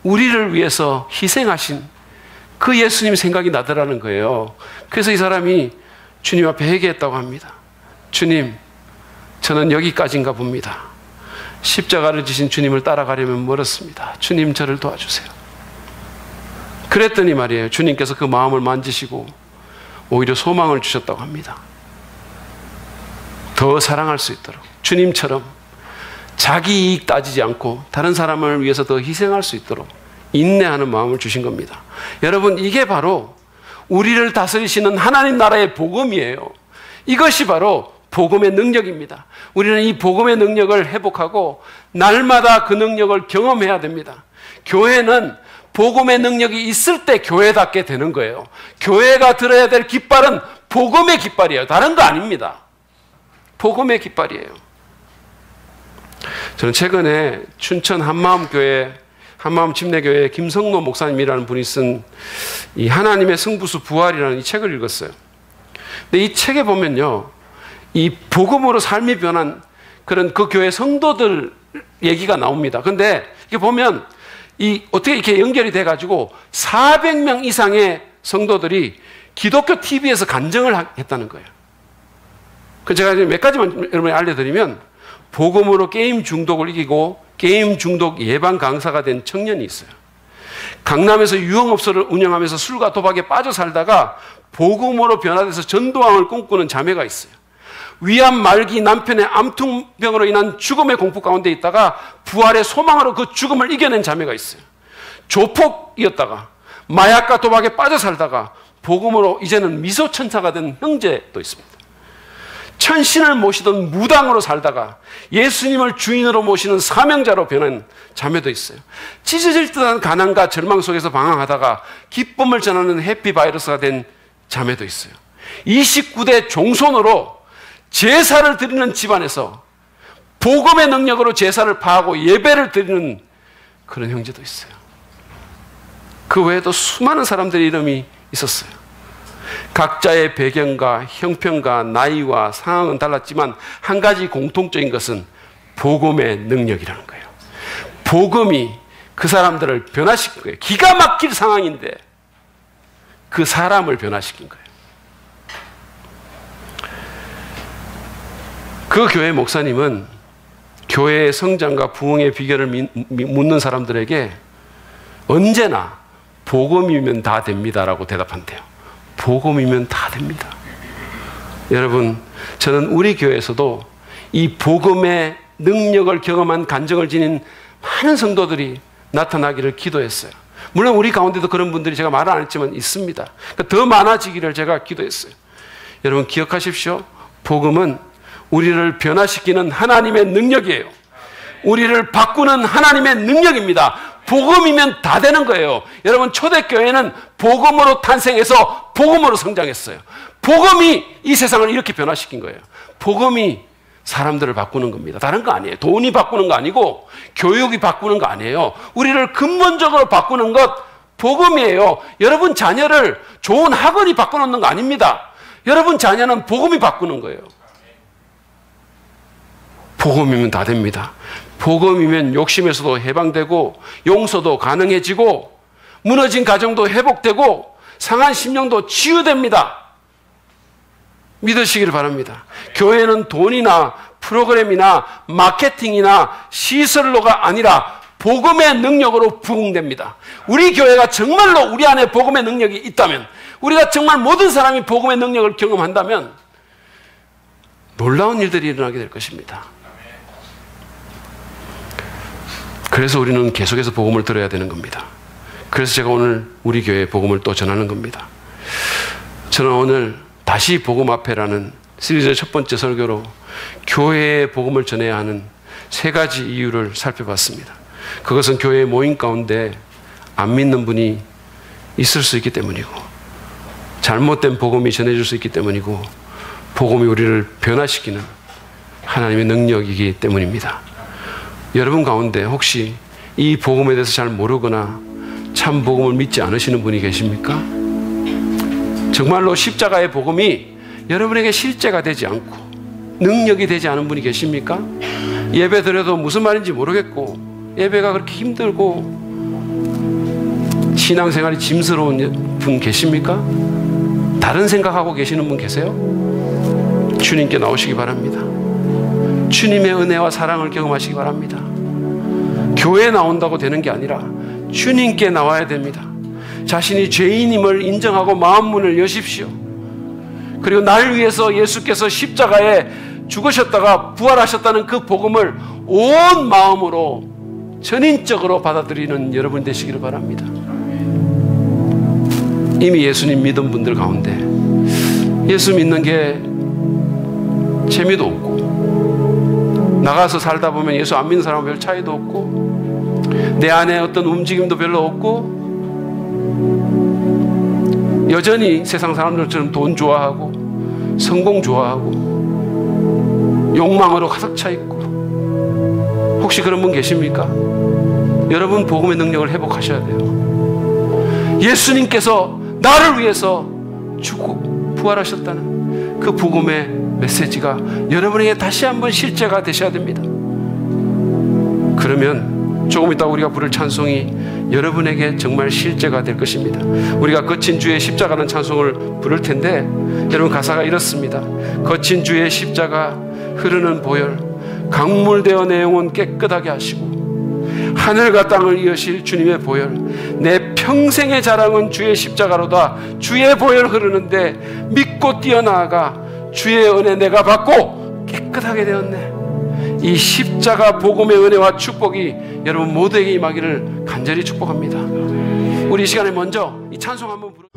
우리를 위해서 희생하신 그 예수님 생각이 나더라는 거예요. 그래서 이 사람이 주님 앞에 회개했다고 합니다. 주님, 저는 여기까지인가 봅니다. 십자가를 지신 주님을 따라가려면 멀었습니다. 주님, 저를 도와주세요. 그랬더니 말이에요. 주님께서 그 마음을 만지시고 오히려 소망을 주셨다고 합니다. 더 사랑할 수 있도록 주님처럼 자기 이익 따지지 않고 다른 사람을 위해서 더 희생할 수 있도록 인내하는 마음을 주신 겁니다. 여러분, 이게 바로 우리를 다스리시는 하나님 나라의 복음이에요. 이것이 바로 복음의 능력입니다. 우리는 이 복음의 능력을 회복하고 날마다 그 능력을 경험해야 됩니다. 교회는 복음의 능력이 있을 때 교회답게 되는 거예요. 교회가 들어야 될 깃발은 복음의 깃발이에요. 다른 거 아닙니다. 복음의 깃발이에요. 저는 최근에 춘천 한마음 침례교회 김성노 목사님이라는 분이 쓴 이 하나님의 승부수 부활이라는 이 책을 읽었어요. 근데 이 책에 보면요, 이 복음으로 삶이 변한 그런 그 교회 성도들 얘기가 나옵니다. 근데 이게 보면 어떻게 이렇게 연결이 돼가지고 400명 이상의 성도들이 기독교 TV에서 간증을 했다는 거예요. 제가 몇 가지만 여러분에 알려드리면, 복음으로 게임 중독을 이기고 게임 중독 예방 강사가 된 청년이 있어요. 강남에서 유흥업소를 운영하면서 술과 도박에 빠져 살다가 복음으로 변화돼서 전도왕을 꿈꾸는 자매가 있어요. 위암 말기 남편의 암투병으로 인한 죽음의 공포 가운데 있다가 부활의 소망으로 그 죽음을 이겨낸 자매가 있어요. 조폭이었다가 마약과 도박에 빠져 살다가 복음으로 이제는 미소천사가 된 형제도 있습니다. 천신을 모시던 무당으로 살다가 예수님을 주인으로 모시는 사명자로 변한 자매도 있어요. 찢어질 듯한 가난과 절망 속에서 방황하다가 기쁨을 전하는 해피바이러스가 된 자매도 있어요. 29대 종손으로 제사를 드리는 집안에서 복음의 능력으로 제사를 파하고 예배를 드리는 그런 형제도 있어요. 그 외에도 수많은 사람들의 이름이 있었어요. 각자의 배경과 형편과 나이와 상황은 달랐지만 한 가지 공통적인 것은 복음의 능력이라는 거예요. 복음이 그 사람들을 변화시킨 거예요. 기가 막힐 상황인데 그 사람을 변화시킨 거예요. 그 교회 목사님은 교회의 성장과 부흥의 비결을 묻는 사람들에게 언제나 복음이면 다 됩니다라고 대답한대요. 복음이면 다 됩니다. 여러분, 저는 우리 교회에서도 이 복음의 능력을 경험한 간증을 지닌 많은 성도들이 나타나기를 기도했어요. 물론 우리 가운데도 그런 분들이 제가 말을 안 했지만 있습니다. 그러니까 더 많아지기를 제가 기도했어요. 여러분 기억하십시오. 복음은 우리를 변화시키는 하나님의 능력이에요. 우리를 바꾸는 하나님의 능력입니다. 복음이면 다 되는 거예요. 여러분 초대교회는 복음으로 탄생해서 복음으로 성장했어요. 복음이 이 세상을 이렇게 변화시킨 거예요. 복음이 사람들을 바꾸는 겁니다. 다른 거 아니에요. 돈이 바꾸는 거 아니고 교육이 바꾸는 거 아니에요. 우리를 근본적으로 바꾸는 것 복음이에요. 여러분 자녀를 좋은 학원이 바꿔놓는 거 아닙니다. 여러분 자녀는 복음이 바꾸는 거예요. 복음이면 다 됩니다. 복음이면 욕심에서도 해방되고 용서도 가능해지고 무너진 가정도 회복되고 상한 심령도 치유됩니다. 믿으시기를 바랍니다. 교회는 돈이나 프로그램이나 마케팅이나 시설로가 아니라 복음의 능력으로 부흥됩니다. 우리 교회가 정말로 우리 안에 복음의 능력이 있다면, 우리가 정말 모든 사람이 복음의 능력을 경험한다면 놀라운 일들이 일어나게 될 것입니다. 그래서 우리는 계속해서 복음을 들어야 되는 겁니다. 그래서 제가 오늘 우리 교회에 복음을 또 전하는 겁니다. 저는 오늘 다시 복음 앞에라는 시리즈의 첫 번째 설교로 교회에 복음을 전해야 하는 세 가지 이유를 살펴봤습니다. 그것은 교회의 모임 가운데 안 믿는 분이 있을 수 있기 때문이고, 잘못된 복음이 전해질 수 있기 때문이고, 복음이 우리를 변화시키는 하나님의 능력이기 때문입니다. 여러분 가운데 혹시 이 복음에 대해서 잘 모르거나 참 복음을 믿지 않으시는 분이 계십니까? 정말로 십자가의 복음이 여러분에게 실제가 되지 않고 능력이 되지 않은 분이 계십니까? 예배 드려도 무슨 말인지 모르겠고 예배가 그렇게 힘들고 신앙생활이 짐스러운 분 계십니까? 다른 생각하고 계시는 분 계세요? 주님께 나오시기 바랍니다. 주님의 은혜와 사랑을 경험하시기 바랍니다. 교회에 나온다고 되는 게 아니라 주님께 나와야 됩니다. 자신이 죄인임을 인정하고 마음문을 여십시오. 그리고 날 위해서 예수께서 십자가에 죽으셨다가 부활하셨다는 그 복음을 온 마음으로 전인적으로 받아들이는 여러분 되시기를 바랍니다. 이미 예수님 믿은 분들 가운데 예수 믿는 게 재미도 없고, 나가서 살다 보면 예수 안 믿는 사람은 별 차이도 없고, 내 안에 어떤 움직임도 별로 없고, 여전히 세상 사람들처럼 돈 좋아하고 성공 좋아하고 욕망으로 가득 차 있고, 혹시 그런 분 계십니까? 여러분 복음의 능력을 회복하셔야 돼요. 예수님께서 나를 위해서 죽고 부활하셨다는 그 복음의 메시지가 여러분에게 다시 한번 실제가 되셔야 됩니다. 그러면 조금 이따 우리가 부를 찬송이 여러분에게 정말 실제가 될 것입니다. 우리가 거친 주의 십자가라는 찬송을 부를 텐데, 여러분 가사가 이렇습니다. 거친 주의 십자가 흐르는 보혈, 강물되어 내 영혼 깨끗하게 하시고 하늘과 땅을 이으실 주님의 보혈, 내 평생의 자랑은 주의 십자가로다. 주의 보혈 흐르는데 믿고 뛰어나아가 주의 은혜 내가 받고 깨끗하게 되었네. 이 십자가 복음의 은혜와 축복이 여러분 모두에게 임하기를 간절히 축복합니다. 우리 이 시간에 먼저 이 찬송 한번 부르